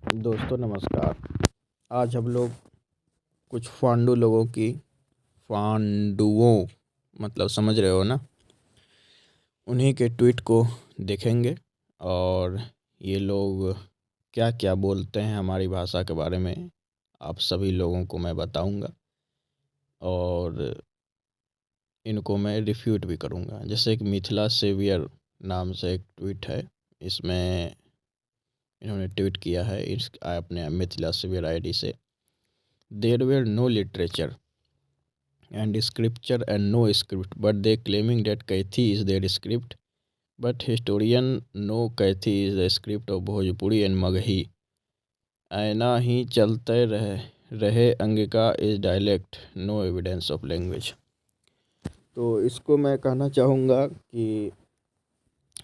दोस्तों नमस्कार। आज हम लोग कुछ फांडू लोगों की फांडुओं मतलब समझ रहे हो ना, उन्हीं के ट्वीट को देखेंगे और ये लोग क्या क्या बोलते हैं हमारी भाषा के बारे में आप सभी लोगों को मैं बताऊंगा और इनको मैं रिफ्यूट भी करूंगा। जैसे एक मिथिला सेवियर नाम से एक ट्वीट है, इसमें इन्होंने ट्वीट किया है इस अपने मिथिला सेवियर आईडी से। There were no literature and scripture and no script, but they claiming that Kaithi is their script, but historian no Kaithi is the script of Bhojpuri and Maghi. ऐना ही चलते रहे Angika is dialect, no evidence of language. तो इसको मैं कहना चाहूँगा कि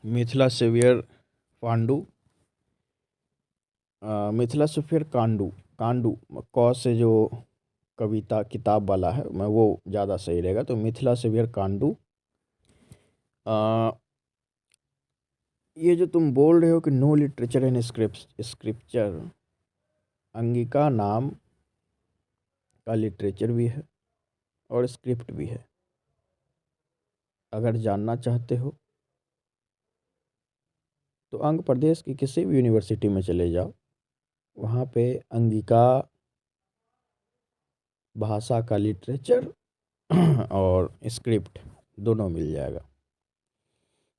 मिथिला सेवियर पांडु, मिथिला सेवियर कांडू, कांडू क से जो कविता किताब वाला है मैं वो ज़्यादा सही रहेगा। तो मिथिला सेवियर कांडू, ये जो तुम बोल रहे हो कि no literature and scripture, Angika नाम का लिटरेचर भी है और स्क्रिप्ट भी है। अगर जानना चाहते हो तो आंध्र प्रदेश की किसी भी यूनिवर्सिटी में चले जाओ, वहाँ पे अंगिका भाषा का लिटरेचर और स्क्रिप्ट दोनों मिल जाएगा।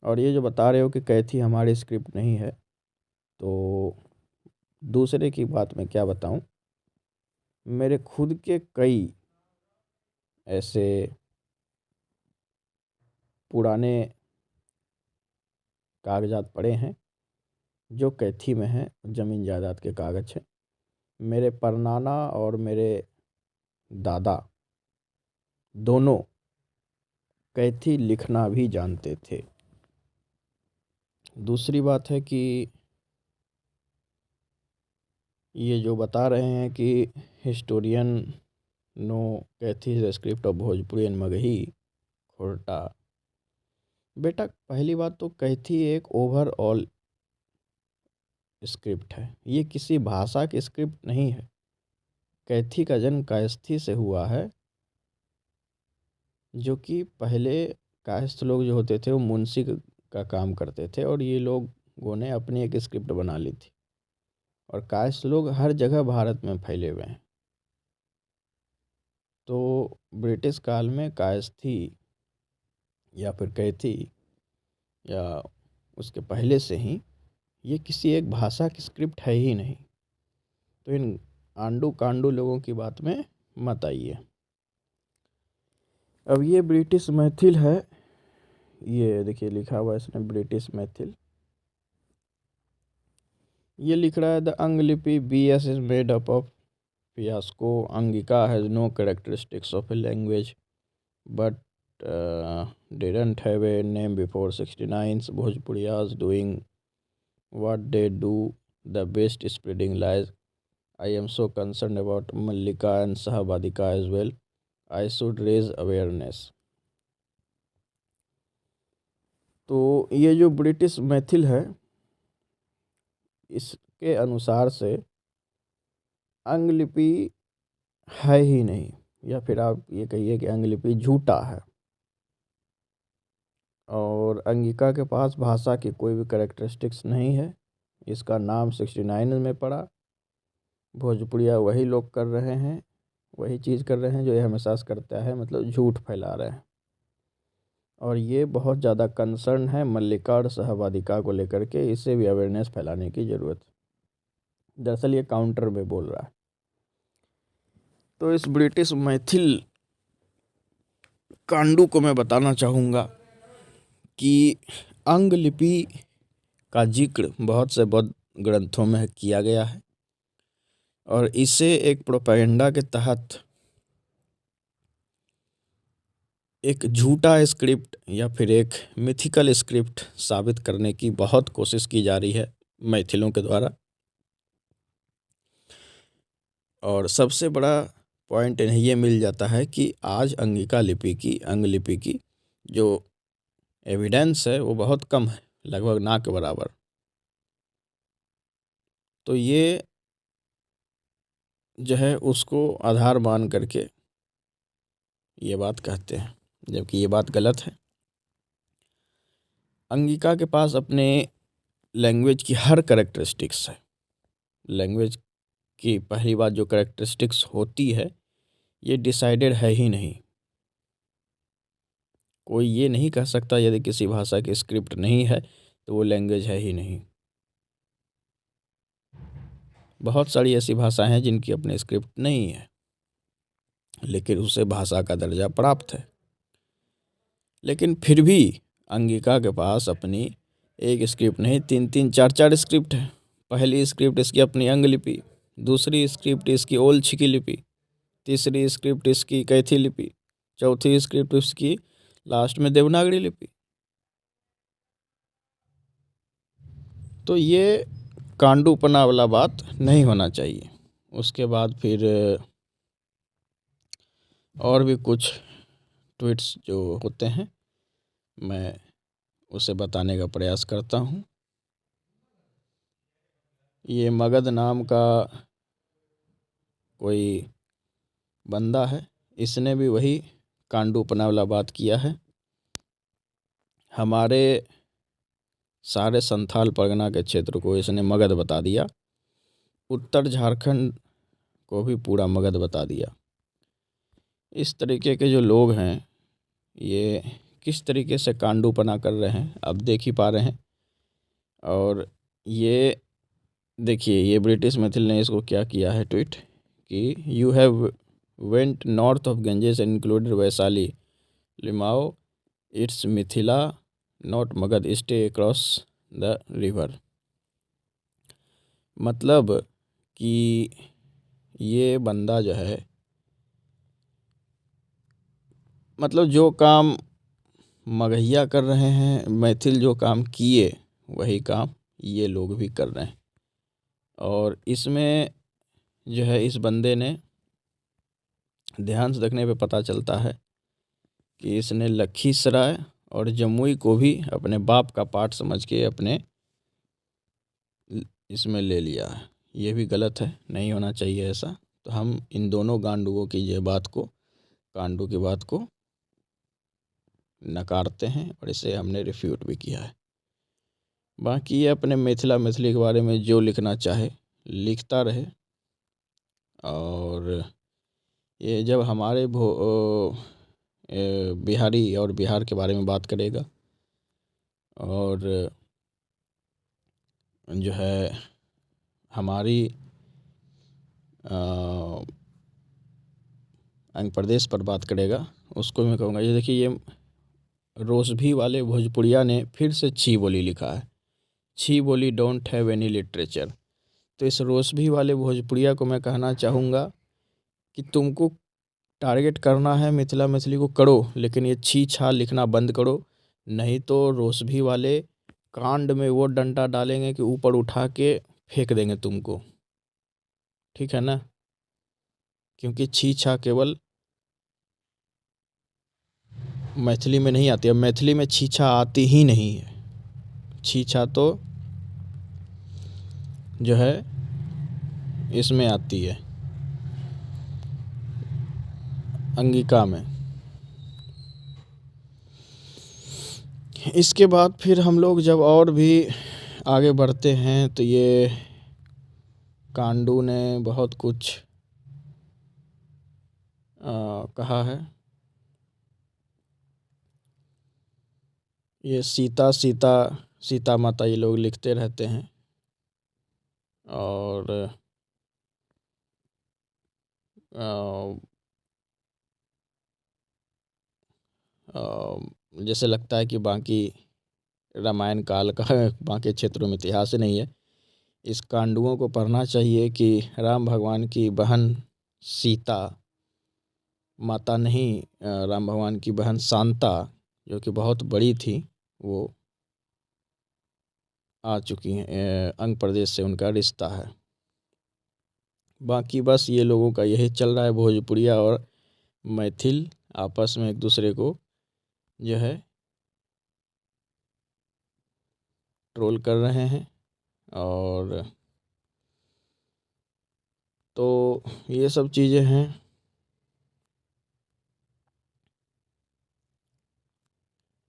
और ये जो बता रहे हो कि कैथी हमारी स्क्रिप्ट नहीं है, तो दूसरे की बात मैं क्या बताऊं। मेरे खुद के कई ऐसे पुराने कागजात पड़े हैं जो कैथी में हैं, ज़मीन जायदाद के कागज़ हैं। मेरे परनाना और मेरे दादा दोनों कैथी लिखना भी जानते थे। दूसरी बात है कि ये जो बता रहे हैं कि historian know Kaithi the script of Bhojpuri and Magahi, Khortha बेटा, पहली बात तो कैथी एक ओवरऑल स्क्रिप्ट है, ये किसी भाषा की स्क्रिप्ट नहीं है। कैथी का जन्म कायस्थी से हुआ है, जो कि पहले कायस्थ लोग जो होते थे वो मुंशी का काम करते थे और ये लोगों ने अपनी एक स्क्रिप्ट बना ली थी। और कायस्थ लोग हर जगह भारत में फैले हुए हैं। तो ब्रिटिश काल में कायस्थी या फिर कैथी या उसके पहले से ही ये किसी एक भाषा की स्क्रिप्ट है ही नहीं। तो इन आंडू कांडू लोगों की बात में मत आइए। अब ये ब्रिटिश मैथिल है, ये देखिए लिखा हुआ है इसने ब्रिटिश मैथिल। ये लिख रहा है the Ang Lipi BS is made up of fiasco, Angika has no characteristics of a language but didn't have a name before 69s. Bhojpuriyas doing what they do the best, spreading lies. I am so concerned about Mallika and Sahabadika as well. I should raise awareness. तो ये जो British Maithil है, इसके अनुसार से अंग लिपि है ही नहीं, या फिर आप ये कहिए कि अंग लिपि झूठा है। और अंगिका के पास भाषा की कोई भी कैरेक्टरिस्टिक्स नहीं है। इसका नाम 69 में पड़ा। भोजपुरिया वही लोग कर रहे हैं, वही चीज़ कर रहे हैं जो ये हमेशा से करता है, मतलब झूठ फैला रहे हैं। और ये बहुत ज़्यादा कंसर्न है मल्लिका और सहवादिका को लेकर के, इससे भी अवेयरनेस फैलाने की ज़रूरत है। दरअसल ये काउंटर में बोल रहा है। तो इस ब्रिटिश मैथिल कांडू को मैं बताना चाहूँगा कि अंग लिपि का जिक्र बहुत से बौद्ध ग्रंथों में किया गया है और इसे एक प्रोपेगेंडा के तहत एक झूठा स्क्रिप्ट या फिर एक मिथिकल स्क्रिप्ट साबित करने की बहुत कोशिश की जा रही है मैथिलों के द्वारा। और सबसे बड़ा पॉइंट ये मिल जाता है कि आज अंगिका लिपि की, अंग लिपि की जो एविडेंस है वो बहुत कम है, लगभग ना के बराबर। तो ये जो है उसको आधार मान करके ये बात कहते हैं, जबकि ये बात गलत है। अंगिका के पास अपने लैंग्वेज की हर करेक्टरिस्टिक्स है। लैंग्वेज की पहली बात जो करेक्टरिस्टिक्स होती है ये डिसाइडेड है ही नहीं। कोई ये नहीं कह सकता यदि किसी भाषा की स्क्रिप्ट नहीं है तो वो लैंग्वेज है ही नहीं। बहुत सारी ऐसी भाषाएं हैं जिनकी अपनी स्क्रिप्ट नहीं है लेकिन उसे भाषा का दर्जा प्राप्त है। लेकिन फिर भी अंगिका के पास अपनी एक स्क्रिप्ट नहीं, तीन तीन चार चार स्क्रिप्ट है। पहली स्क्रिप्ट इसकी अपनी अंग लिपि, दूसरी स्क्रिप्ट इसकी ओल छिकी लिपि, तीसरी स्क्रिप्ट इसकी कैथी लिपि, चौथी स्क्रिप्ट इसकी लास्ट में देवनागरी लिपि। तो ये कांडूपना वाला बात नहीं होना चाहिए। उसके बाद फिर और भी कुछ ट्वीट्स जो होते हैं मैं उसे बताने का प्रयास करता हूँ। ये मगध नाम का कोई बंदा है, इसने भी वही कांडूपना वाला बात किया है। हमारे सारे संथाल परगना के क्षेत्र को इसने मगध बता दिया, उत्तर झारखंड को भी पूरा मगध बता दिया। इस तरीके के जो लोग हैं ये किस तरीके से कांडूपना कर रहे हैं अब देख ही पा रहे हैं। और ये देखिए ये ब्रिटिश मैथिल ने इसको क्या किया है ट्वीट कि you have went north of Ganges and included Vaishali लिमाओ it's Mithila not Magadh stay across the river. मतलब कि ये बंदा जो है मतलब जो काम मगहिया कर रहे हैं, मैथिल जो काम किए वही काम ये लोग भी कर रहे हैं। और इसमें जो है इस बंदे ने ध्यान से देखने पे पता चलता है कि इसने लखीसराय और जमुई को भी अपने बाप का पाठ समझ के अपने इसमें ले लिया है। ये भी गलत है, नहीं होना चाहिए ऐसा। तो हम इन दोनों गांडुओं की ये बात को, कांडू की बात को नकारते हैं और इसे हमने रिफ्यूट भी किया है। बाकी ये अपने मिथिला मैथिली के बारे में जो लिखना चाहे लिखता रहे। और ये जब हमारे बिहारी और बिहार के बारे में बात करेगा और जो है हमारी अंग प्रदेश पर बात करेगा उसको मैं कहूँगा ये देखिए ये रोसभी वाले भोजपुरिया ने फिर से छी बोली लिखा है। छी बोली डोंट हैव एनी लिटरेचर। तो इस रोसभी वाले भोजपुरिया को मैं कहना चाहूँगा कि तुमको टारगेट करना है मिथिला मैथिली को करो, लेकिन ये छी छा लिखना बंद करो, नहीं तो रोसभी वाले कांड में वो डंडा डालेंगे कि ऊपर उठा के फेंक देंगे तुमको। ठीक है ना, क्योंकि छी छा केवल मैथिली में नहीं आती। अब मैथिली में छी छा आती ही नहीं है। छी छा तो जो है इसमें आती है अंगिका में। इसके बाद फिर हम लोग जब और भी आगे बढ़ते हैं तो ये कांडू ने बहुत कुछ कहा है। ये सीता सीता सीता माता ये लोग लिखते रहते हैं और जैसे लगता है कि बाकी रामायण काल का बाकी क्षेत्रों में इतिहास नहीं है। इस कांडुओं को पढ़ना चाहिए कि राम भगवान की बहन सीता माता नहीं, राम भगवान की बहन शांता जो कि बहुत बड़ी थी वो आ चुकी हैं। अंग प्रदेश से उनका रिश्ता है। बाकी बस ये लोगों का यही चल रहा है, भोजपुरिया और मैथिल आपस में एक दूसरे को जो है ट्रोल कर रहे हैं। और तो ये सब चीज़ें हैं।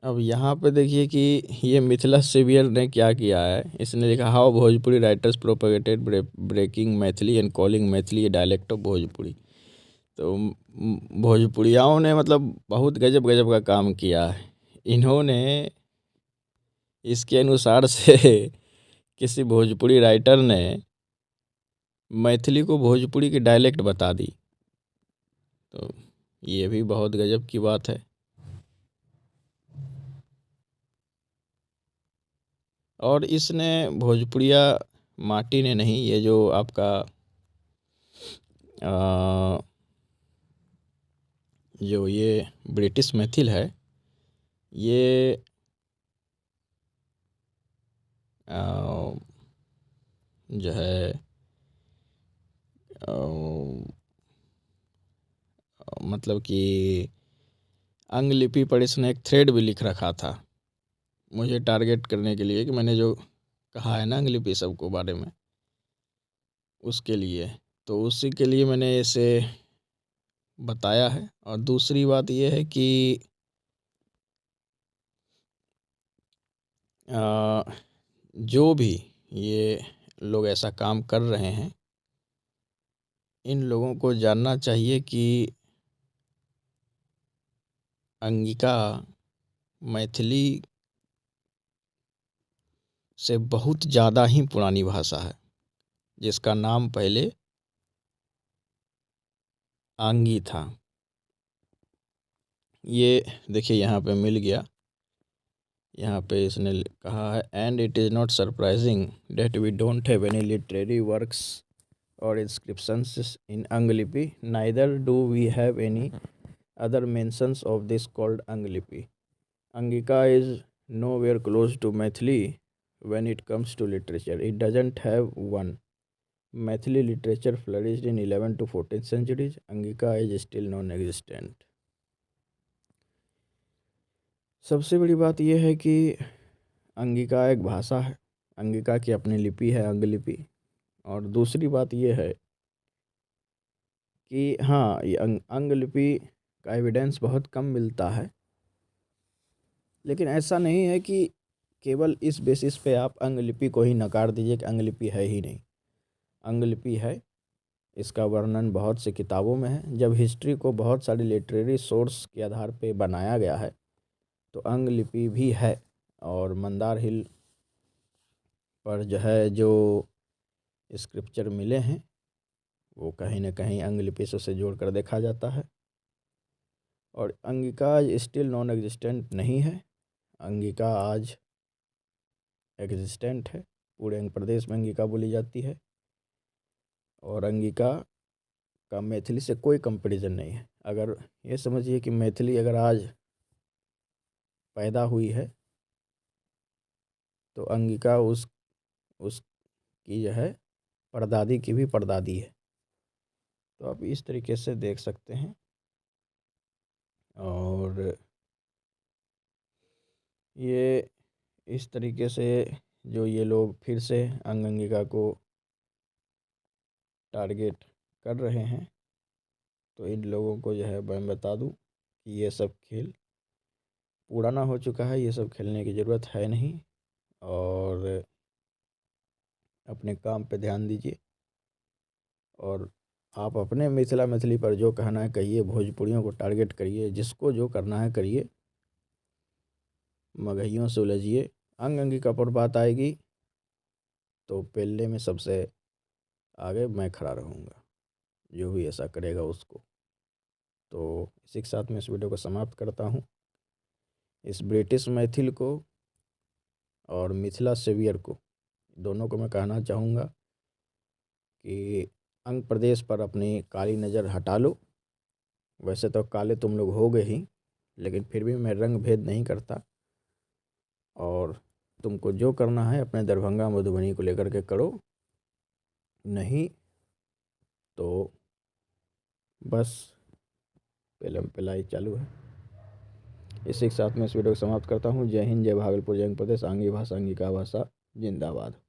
अब यहाँ पे देखिए कि ये मिथिला सेवियर ने क्या किया है। इसने लिखा how Bhojpuri writers propagated breaking Maithili and calling Maithili a dialect of Bhojpuri. तो भोजपुरियाओं ने मतलब बहुत गजब गजब का काम किया है। इन्होंने इसके अनुसार से किसी भोजपुरी राइटर ने मैथिली को भोजपुरी की डायलेक्ट बता दी। तो ये भी बहुत गजब की बात है। और इसने भोजपुरिया माटी ने नहीं, ये जो आपका जो ये ब्रिटिश मैथिल है, ये जो है मतलब कि अंग लिपि पर इसने एक थ्रेड भी लिख रखा था मुझे टारगेट करने के लिए कि मैंने जो कहा है ना अंग लिपि सबको बारे में, उसके लिए। तो उसी के लिए मैंने इसे बताया है। और दूसरी बात यह है कि जो भी ये लोग ऐसा काम कर रहे हैं, इन लोगों को जानना चाहिए कि अंगिका मैथिली से बहुत ज़्यादा ही पुरानी भाषा है, जिसका नाम पहले आंगी था। ये देखिए यहाँ पे मिल गया। यहाँ पे इसने कहा है and it is not surprising that we don't have any literary works और inscriptions in Angalipi, neither do we have any other mentions of this called Angalipi. Angika is nowhere close to Maithili when it comes to literature. It doesn't have one. Maithili literature flourished in 11th to 14th centuries. Angika is still non-existent. सबसे बड़ी बात यह है कि अंगिका एक भाषा है, अंगिका की अपनी लिपि है अंगलिपि। और दूसरी बात यह है कि हाँ, ये अंगलिपि का एविडेंस बहुत कम मिलता है, लेकिन ऐसा नहीं है कि केवल इस बेसिस पे आप अंगलिपि को ही नकार दीजिए कि अंगलिपि है ही नहीं। अंगलिपि है, इसका वर्णन बहुत सी किताबों में है। जब हिस्ट्री को बहुत सारी लिटरेरी सोर्स के आधार पे बनाया गया है तो अंगलिपि भी है। और मंदार हिल पर जो स्क्रिप्चर मिले हैं वो कहीं ना कहीं अंगलिपि से उसे जोड़ कर देखा जाता है। और अंगिका स्टिल नॉन एग्जिस्टेंट नहीं है, अंगिका आज एग्जिस्टेंट है। पूरे अंग प्रदेश में अंगिका बोली जाती है और अंगिका का मैथिली से कोई कंपैरिजन नहीं है। अगर ये समझिए कि मैथिली अगर आज पैदा हुई है तो अंगिका उसकी परदादी की भी परदादी है। तो आप इस तरीके से देख सकते हैं। और ये इस तरीके से जो ये लोग फिर से अंगिका को टारगेट कर रहे हैं, तो इन लोगों को मैं बता दूं कि ये सब खेल पुराना हो चुका है, ये सब खेलने की ज़रूरत है नहीं। और अपने काम पे ध्यान दीजिए और आप अपने मैथिली पर जो कहना है कहिए, भोजपुरियों को टारगेट करिए, जिसको जो करना है करिए, मगहियों से उलझिए। अंगिका पर बात आएगी तो पेल्ले में सबसे आगे मैं खड़ा रहूँगा, जो भी ऐसा करेगा उसको। तो इसी के साथ मैं इस वीडियो को समाप्त करता हूँ। इस ब्रिटिश मैथिल को और मिथिला सेवियर को, दोनों को मैं कहना चाहूँगा कि अंग प्रदेश पर अपनी काली नज़र हटा लो। वैसे तो काले तुम लोग हो गए ही, लेकिन फिर भी मैं रंग भेद नहीं करता। और तुमको जो करना है अपने दरभंगा मधुबनी को लेकर के करो, नहीं तो बस पेलम पेलाई चालू है। इसी के साथ मैं इस वीडियो को समाप्त करता हूँ। जय हिंद, जय भागलपुर, जय प्रदेश। आंगी भाषा अंगिका भाषा जिंदाबाद।